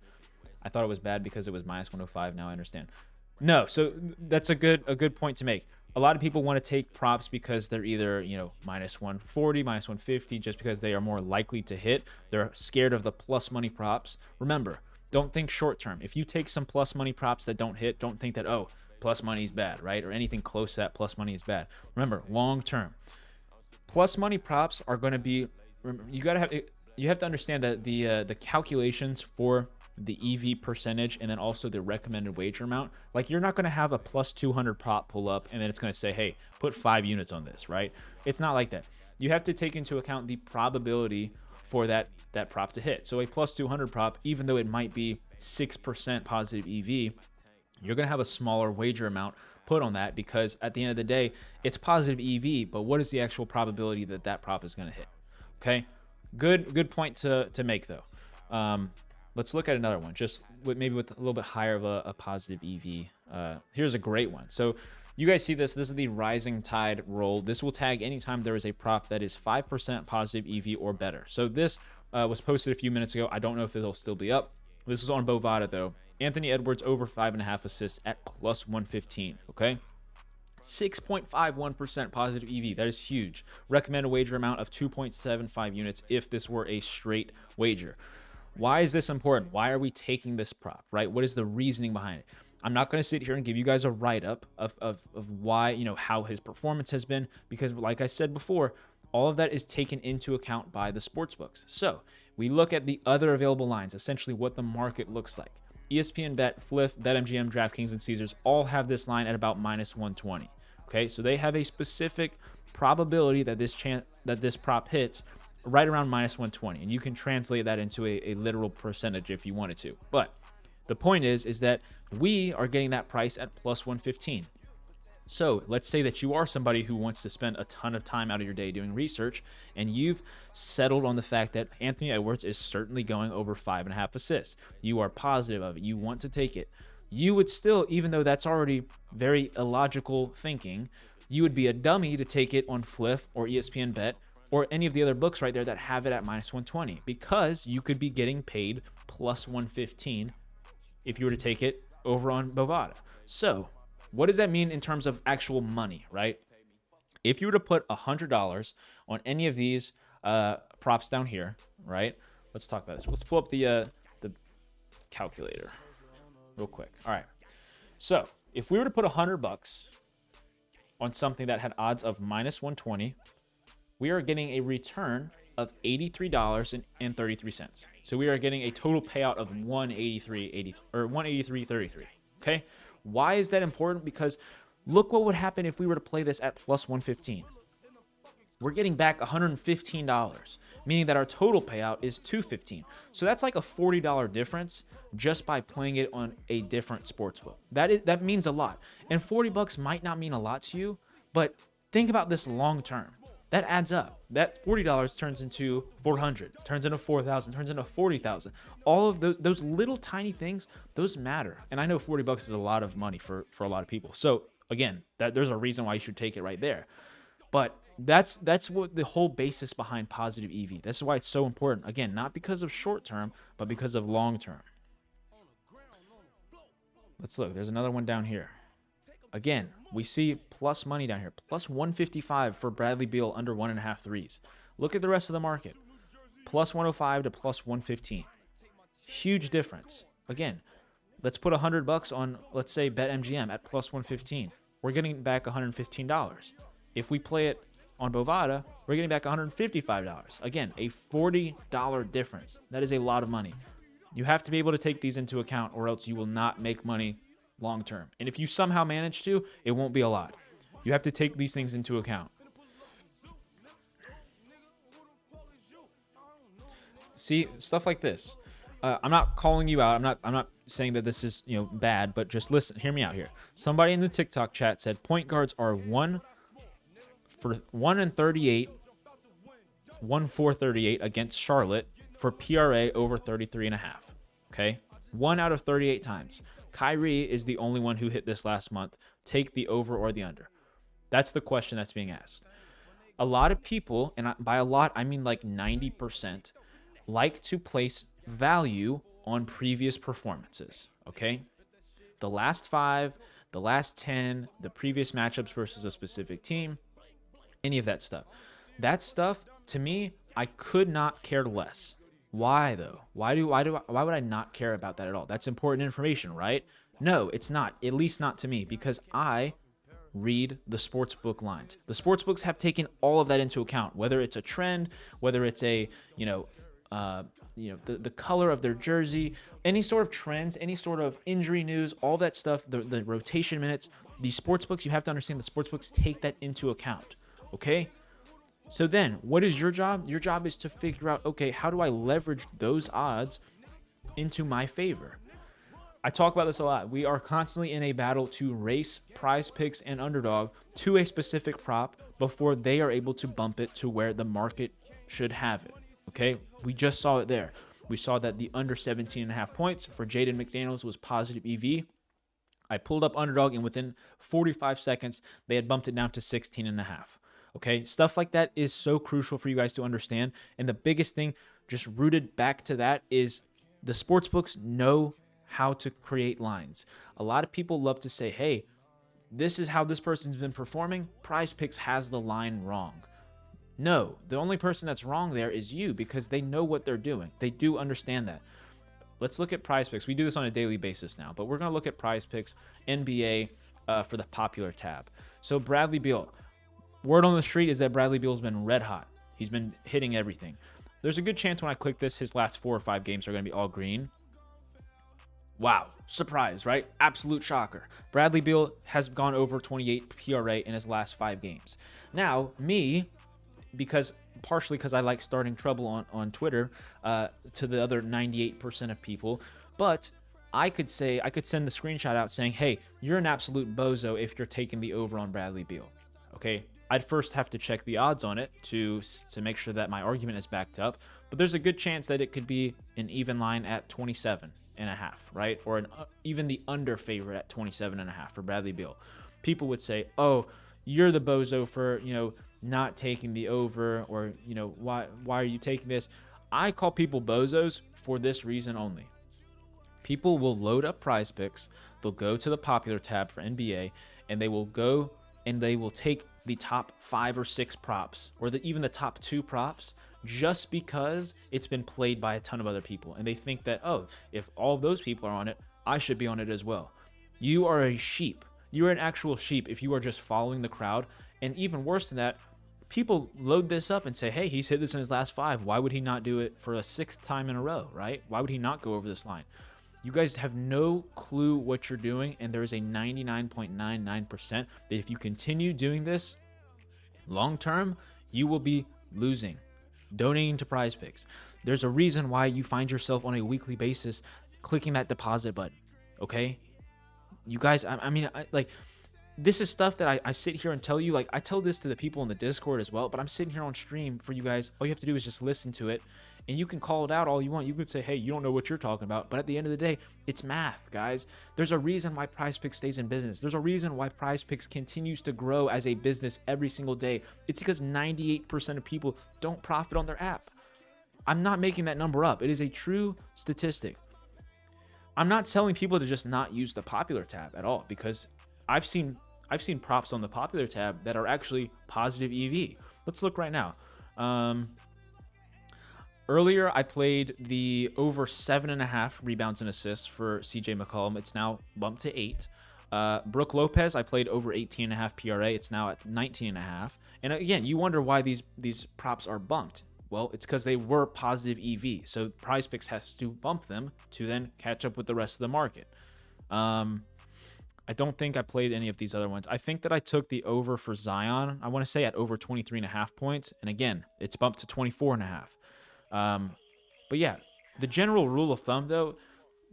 I thought it was bad because it was -105. Now I understand. No, so that's a good point to make. A lot of people want to take props because they're either, -140, -150, just because they are more likely to hit. They're scared of the plus money props. Remember, don't think short term. If you take some plus money props that don't hit, don't think that, plus money is bad, right? Or anything close to that plus money is bad. Remember, long term. Plus money props are going to be, you have to understand that the calculations for the EV percentage and then also the recommended wager amount, like you're not going to have a plus 200 prop pull up and then it's going to say, hey, put 5 units on this, right? It's not like that. You have to take into account the probability for that prop to hit. So a plus 200 prop, even though it might be 6% positive EV, you're going to have a smaller wager amount put on that, because at the end of the day, it's positive EV, but what is the actual probability that that prop is going to hit? Okay, good point to make though. Let's look at another one, just maybe with a little bit higher of a positive EV. Here's a great one. So you guys see this. This is the Rising Tide roll. This will tag anytime there is a prop that is 5% positive EV or better. So this was posted a few minutes ago. I don't know if it'll still be up. This was on Bovada though. Anthony Edwards over 5.5 assists at plus 115. Okay. 6.51% positive EV. That is huge. Recommended wager amount of 2.75 units if this were a straight wager. Why is this important? Why are we taking this prop, right? What is the reasoning behind it? I'm not going to sit here and give you guys a write-up of why, how his performance has been, because like I said before, all of that is taken into account by the sportsbooks. So we look at the other available lines, essentially what the market looks like. ESPN Bet, Fliff, BetMGM, DraftKings, and Caesars all have this line at about minus 120. Okay, so they have a specific probability that this prop hits right around minus 120, and you can translate that into a literal percentage if you wanted to. But the point is that we are getting that price at plus 115. So let's say that you are somebody who wants to spend a ton of time out of your day doing research, and you've settled on the fact that Anthony Edwards is certainly going over 5.5 assists. You are positive of it. You want to take it. You would still, even though that's already very illogical thinking, you would be a dummy to take it on Fliff or ESPN Bet or any of the other books right there that have it at minus 120, because you could be getting paid plus 115 if you were to take it over on Bovada. So what does that mean in terms of actual money, right? If you were to put $100 on any of these props down here, right? Let's talk about this. Let's pull up the calculator real quick. All right. So if we were to put $100 on something that had odds of minus 120, we are getting a return of $83.33. So we are getting a total payout of $183.33. Okay. Why is that important? Because look what would happen if we were to play this at plus 115. We're getting back $115, meaning that our total payout is $215. So that's like a $40 difference just by playing it on a different sportsbook. That means a lot. And $40 might not mean a lot to you, but think about this long term. That adds up. That $40 turns into $400, turns into $4,000, turns into $40,000. All of those little tiny things, those matter. And I know $40 is a lot of money for a lot of people. So again, there's a reason why you should take it right there. But that's what the whole basis behind positive EV. That's why it's so important. Again, not because of short term, but because of long term. Let's look. There's another one down here. Again, we see plus money down here. Plus 155 for Bradley Beal under 1.5 threes. Look at the rest of the market. Plus 105 to plus 115. Huge difference. Again, let's put $100 on, let's say, BetMGM at plus 115. We're getting back $115. If we play it on Bovada, we're getting back $155. Again, a $40 difference. That is a lot of money. You have to be able to take these into account, or else you will not make money long term. And if you somehow manage to, it won't be a lot. You have to take these things into account. See, stuff like this. I'm not calling you out. I'm not saying that this is, bad, but just listen, hear me out here. Somebody in the TikTok chat said point guards are 1 and 38, 1-4-38 against Charlotte for PRA over 33.5. Okay? 1 out of 38 times. Kyrie is the only one who hit this last month. Take the over or the under. That's the question that's being asked. A lot of people, and by a lot, I mean like 90%, like to place value on previous performances, okay? The last 5, the last 10, the previous matchups versus a specific team, any of that stuff. That stuff, to me, I could not care less. Why though? Why would I not care about that at all? That's important information, right? No, it's not. At least not to me, because I read the sportsbook lines. The sportsbooks have taken all of that into account, whether it's a trend, whether it's a, the color of their jersey, any sort of trends, any sort of injury news, all that stuff, the rotation minutes, the sportsbooks, you have to understand the sportsbooks take that into account, okay? So then, what is your job? Your job is to figure out, okay, how do I leverage those odds into my favor? I talk about this a lot. We are constantly in a battle to race Prize Picks and Underdog to a specific prop before they are able to bump it to where the market should have it. Okay, we just saw it there. We saw that the under 17.5 points for Jaden McDaniels was positive EV. I pulled up Underdog, and within 45 seconds, they had bumped it down to 16.5. Okay, stuff like that is so crucial for you guys to understand. And the biggest thing, just rooted back to that, is the sportsbooks know how to create lines. A lot of people love to say, hey, this is how this person's been performing. Prize Picks has the line wrong. No, the only person that's wrong there is you, because they know what they're doing. They do understand that. Let's look at Prize Picks. We do this on a daily basis now, but we're going to look at Prize Picks NBA for the popular tab. So Bradley Beal, word on the street is that Bradley Beal's been red hot. He's been hitting everything. There's a good chance when I click this, his last 4 or 5 games are going to be all green. Wow, surprise, right? Absolute shocker. Bradley Beal has gone over 28 PRA in his last 5 games. Now, me, partially because I like starting trouble on Twitter to the other 98% of people, but I could send the screenshot out saying, hey, you're an absolute bozo if you're taking the over on Bradley Beal. Okay, I'd first have to check the odds on it to make sure that my argument is backed up, but there's a good chance that it could be an even line at 27.5, right? Or even the under favorite at 27.5 for Bradley Beal. People would say, oh, you're the bozo for, not taking the over, or, why are you taking this? I call people bozos for this reason only. People will load up Prize Picks, they'll go to the popular tab for NBA, and they will go and they will take the top 5 or 6 props, or even the top 2 props, just because it's been played by a ton of other people. And they think that, oh, if all of those people are on it, I should be on it as well. You are a sheep. You are an actual sheep if you are just following the crowd. And even worse than that, people load this up and say, hey, he's hit this in his last 5. Why would he not do it for a 6th time in a row, right? Why would he not go over this line? You guys have no clue what you're doing, and there is a 99.99% that if you continue doing this long term, you will be losing. Donating to Prize Picks. There's a reason why you find yourself on a weekly basis clicking that deposit button, okay? You guys, this is stuff that I sit here and tell you. Like, I tell this to the people in the Discord as well, but I'm sitting here on stream for you guys. All you have to do is just listen to it, and you can call it out all you want. You could say, hey, you don't know what you're talking about, but at the end of the day, it's math, guys. There's a reason why Prize Picks stays in business. There's a reason why Prize Picks continues to grow as a business every single day. It's because 98% of people don't profit on their app. I'm not making that number up. It is a true statistic. I'm not telling people to just not use the popular tab at all, because I've seen props on the popular tab that are actually positive EV. Let's look right now. Earlier, I played the over 7.5 rebounds and assists for CJ McCollum. It's now bumped to 8. Brook Lopez, I played over 18.5 PRA. It's now at 19.5. And again, you wonder why these props are bumped. Well, it's because they were positive EV. So Prize Picks has to bump them to then catch up with the rest of the market. I don't think I played any of these other ones. I think that I took the over for Zion, I want to say at over 23.5 points. And again, it's bumped to 24.5. But yeah, the general rule of thumb, though,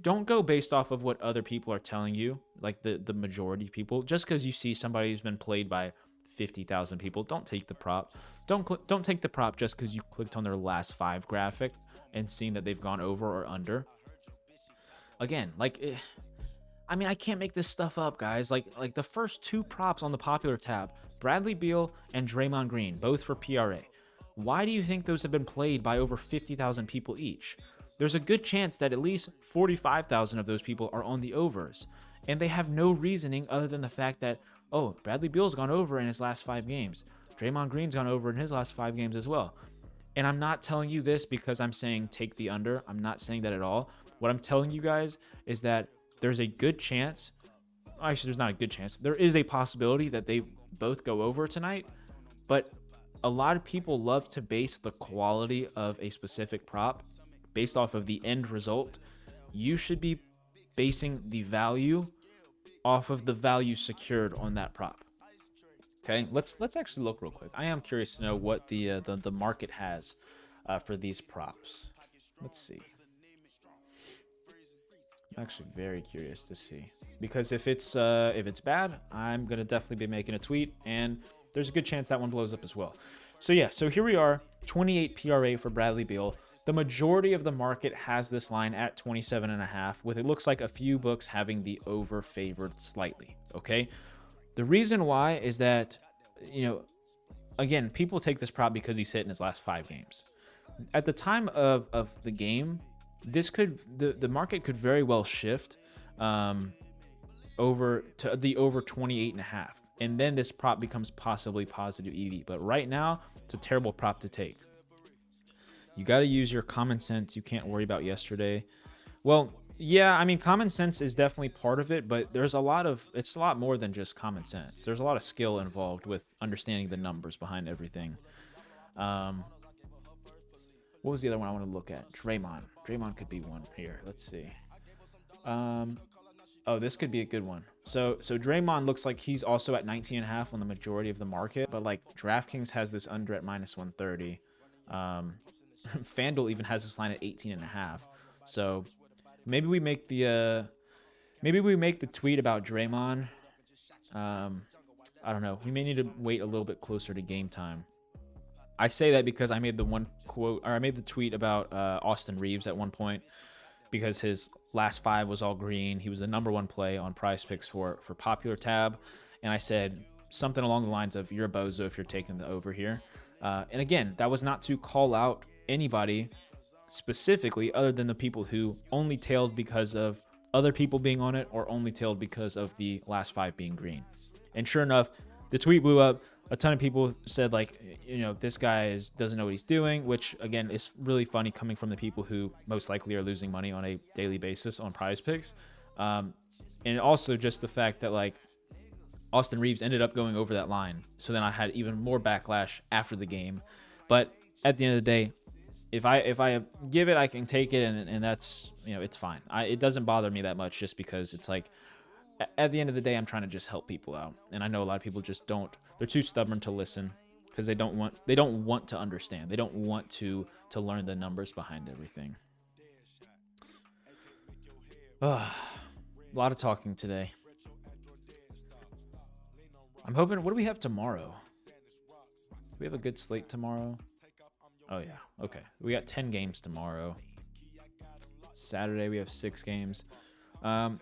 don't go based off of what other people are telling you, like the majority of people. Just because you see somebody who's been played by 50,000 people, don't take the prop. Don't take the prop just because you clicked on their last 5 graphic and seen that they've gone over or under. Again, I can't make this stuff up, guys. Like the first 2 props on the popular tab, Bradley Beal and Draymond Green, both for PRA. Why do you think those have been played by over 50,000 people each? There's a good chance that at least 45,000 of those people are on the overs, and they have no reasoning other than the fact that, oh, Bradley Beal's gone over in his last 5 games. Draymond Green's gone over in his last 5 games as well. And I'm not telling you this because I'm saying take the under. I'm not saying that at all. What I'm telling you guys is that there's a good chance, actually there's not a good chance, there is a possibility that they both go over tonight, but a lot of people love to base the quality of a specific prop based off of the end result. You should be basing the value off of the value secured on that prop. Okay, let's actually look real quick. I am curious to know what the market has for these props. Let's see. I'm actually very curious to see, because if it's bad, I'm gonna definitely be making a tweet, and there's a good chance that one blows up as well. So yeah, so here we are, 28 PRA for Bradley Beal. The majority of the market has this line at 27.5, with it looks like a few books having the over favored slightly. Okay, the reason why is that, again, people take this prop because he's hit in his last 5 games. At the time of the game, the market could very well shift over to the over 28.5, and then this prop becomes possibly positive EV. But right now, it's a terrible prop to take. You got to use your common sense. You can't worry about yesterday. Well, yeah, I mean, common sense is definitely part of it, but it's a lot more than just common sense. There's a lot of skill involved with understanding the numbers behind everything. What was the other one I want to look at? Draymond. Draymond could be one here. Let's see. Oh, this could be a good one. So Draymond looks like he's also at 19.5 on the majority of the market, but like DraftKings has this under at -130. FanDuel even has this line at 18.5. So maybe we make the tweet about Draymond. I don't know. We may need to wait a little bit closer to game time. I say that because I made the tweet about Austin Reeves at one point, because his last 5 was all green. He was the #1 play on Prize Picks for Popular Tab, and I said something along the lines of, "You're a bozo if you're taking the over here." And again, that was not to call out anybody specifically, other than the people who only tailed because of other people being on it, or only tailed because of the last 5 being green. And sure enough, the tweet blew up. A ton of people said, like, this guy doesn't know what he's doing, which again is really funny coming from the people who most likely are losing money on a daily basis on Prize Picks. And also just the fact that, like, Austin Reeves ended up going over that line. So then I had even more backlash after the game. But at the end of the day, if I give it, I can take it, and that's, it's fine. It doesn't bother me that much, just because it's like, at the end of the day, I'm trying to just help people out. And I know a lot of people just don't. They're too stubborn to listen, because they don't want to understand. They don't want to learn the numbers behind everything. A lot of talking today. I'm hoping, what do we have tomorrow? Do we have a good slate tomorrow? Oh, yeah. Okay. We got 10 games tomorrow. Saturday, we have 6 games.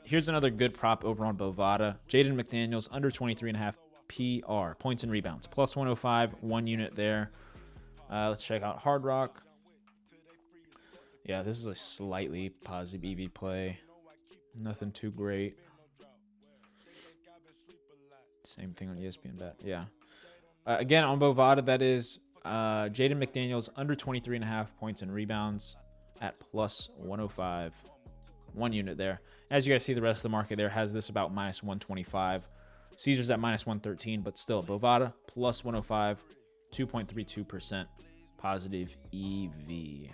Here's another good prop over on Bovada. Jaden McDaniels, under 23.5 PR. Points and rebounds. Plus 105, 1 unit there. Let's check out Hard Rock. Yeah, this is a slightly positive EV play. Nothing too great. Same thing on ESPN Bet. Yeah. Again, on Bovada, that is Jaden McDaniels, under 23.5 points and rebounds at plus 105. 1 unit there. As you guys see, the rest of the market there has this about -125. Caesars at -113, but still Bovada plus 105, 2.32% positive EV.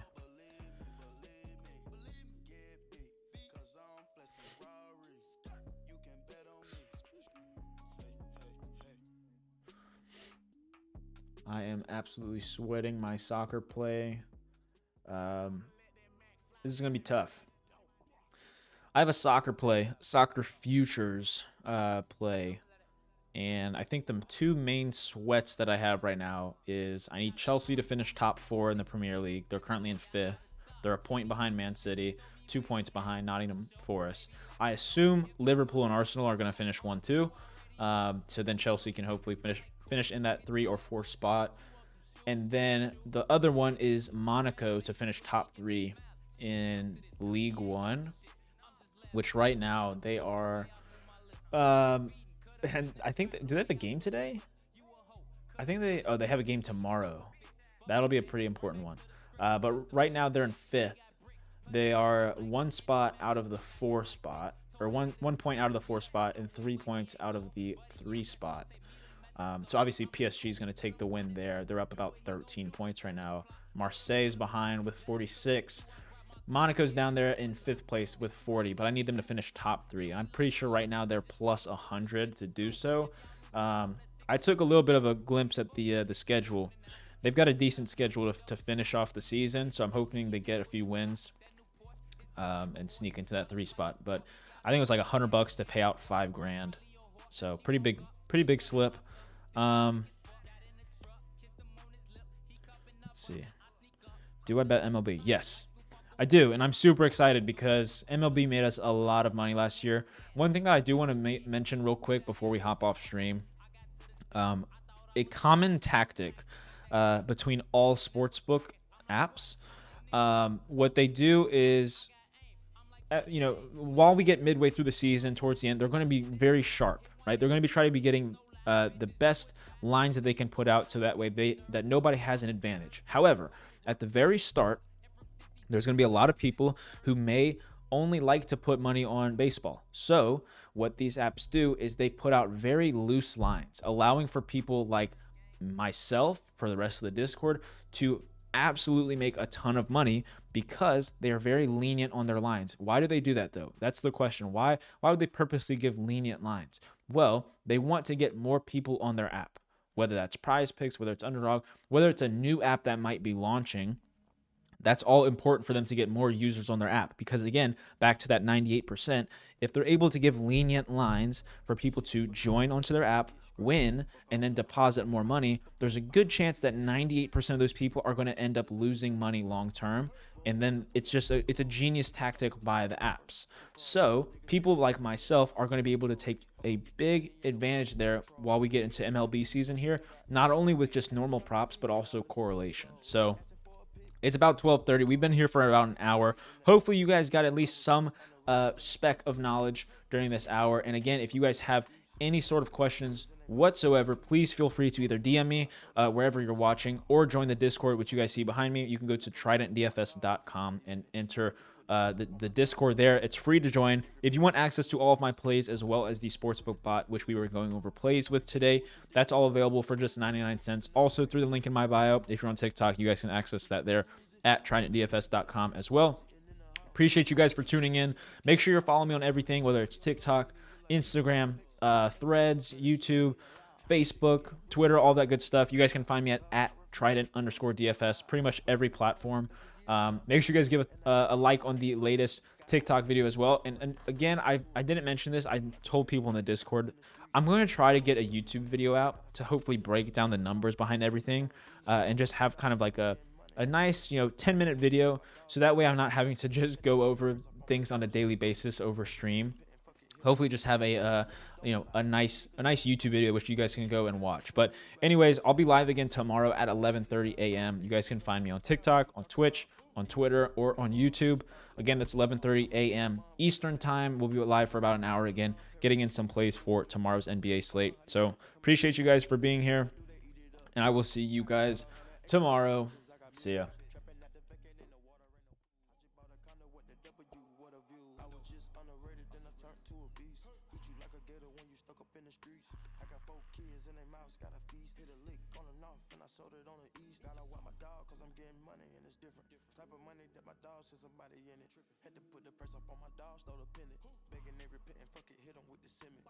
I am absolutely sweating my soccer play. This is going to be tough. I have a soccer futures play, and I think the 2 main sweats that I have right now is I need Chelsea to finish top 4 in the Premier League. They're currently in 5th. They're a point behind Man City, 2 points behind Nottingham Forest. I assume Liverpool and Arsenal are going to finish 1-2, so then Chelsea can hopefully finish in that 3 or 4 spot. And then the other one is Monaco to finish top 3 in League One, which right now they are, and I think, do they have a game today? I think they have a game tomorrow. That'll be a pretty important one. But right now they're in 5th. They are 1 spot out of the 4 spot, or one point out of the 4 spot, and 3 points out of the 3 spot. So obviously PSG is going to take the win there. They're up about 13 points right now. Marseille's behind with 46. Monaco's down there in 5th place with 40, but I need them to finish top 3. And I'm pretty sure right now they're plus 100 to do so. I took a little bit of a glimpse at the schedule. They've got a decent schedule to finish off the season, so I'm hoping they get a few wins. and sneak into that 3 spot. But I think it was like $100 to pay out 5 grand. So pretty big slip. Let's see. Do I bet MLB? Yes, I do, and I'm super excited because MLB made us a lot of money last year. One thing that I do want to mention real quick before we hop off stream, a common tactic between all sportsbook apps, what they do is, while we get midway through the season, towards the end, they're going to be very sharp, right? They're going to be trying to be getting the best lines that they can put out, so that way that nobody has an advantage. However, at the very start, there's going to be a lot of people who may only like to put money on baseball. So what these apps do is they put out very loose lines, allowing for people like myself, for the rest of the Discord, to absolutely make a ton of money because they are very lenient on their lines. Why do they do that though? That's the question. Why would they purposely give lenient lines? Well, they want to get more people on their app, whether that's Prize Picks, whether it's Underdog, whether it's a new app that might be launching. That's all important for them to get more users on their app, because again, back to that 98%, if they're able to give lenient lines for people to join onto their app, win, and then deposit more money, there's a good chance that 98% of those people are going to end up losing money long term. And then it's a genius tactic by the apps. So people like myself are going to be able to take a big advantage there while we get into MLB season here, not only with just normal props, but also correlation. So it's about 12:30. We've been here for about an hour. Hopefully you guys got at least some speck of knowledge during this hour. And again, if you guys have any sort of questions whatsoever, please feel free to either DM me wherever you're watching, or join the Discord, which you guys see behind me. You can go to tridentdfs.com and enter the Discord there. It's free to join. If you want access to all of my plays as well as the Sportsbook bot, which we were going over plays with today, that's all available for just 99 cents. Also through the link in my bio. If you're on TikTok, you guys can access that there at tridentdfs.com as well. Appreciate you guys for tuning in. Make sure you're following me on everything, whether it's TikTok, Instagram, Threads, YouTube, Facebook, Twitter, all that good stuff. You guys can find me at Trident_DFS, pretty much every platform. Make sure you guys give a like on the latest TikTok video as well. And again, I didn't mention this. I told people in the Discord, I'm going to try to get a YouTube video out to hopefully break down the numbers behind everything, and just have kind of like a nice 10-minute video, so that way I'm not having to just go over things on a daily basis over stream. Hopefully just have a nice YouTube video which you guys can go and watch. But anyways, I'll be live again tomorrow at 11:30 a.m. You guys can find me on TikTok, on Twitch, on Twitter, or on YouTube. Again, that's 11:30 a.m. Eastern time. We'll be live for about an hour again, getting in some plays for tomorrow's NBA slate. So appreciate you guys for being here, and I will see you guys tomorrow. See ya. Type of money that my dog said somebody in it. Had to put the press up on my dog, stole the pin it. Begging they repenting, fuck it, hit them with the cement.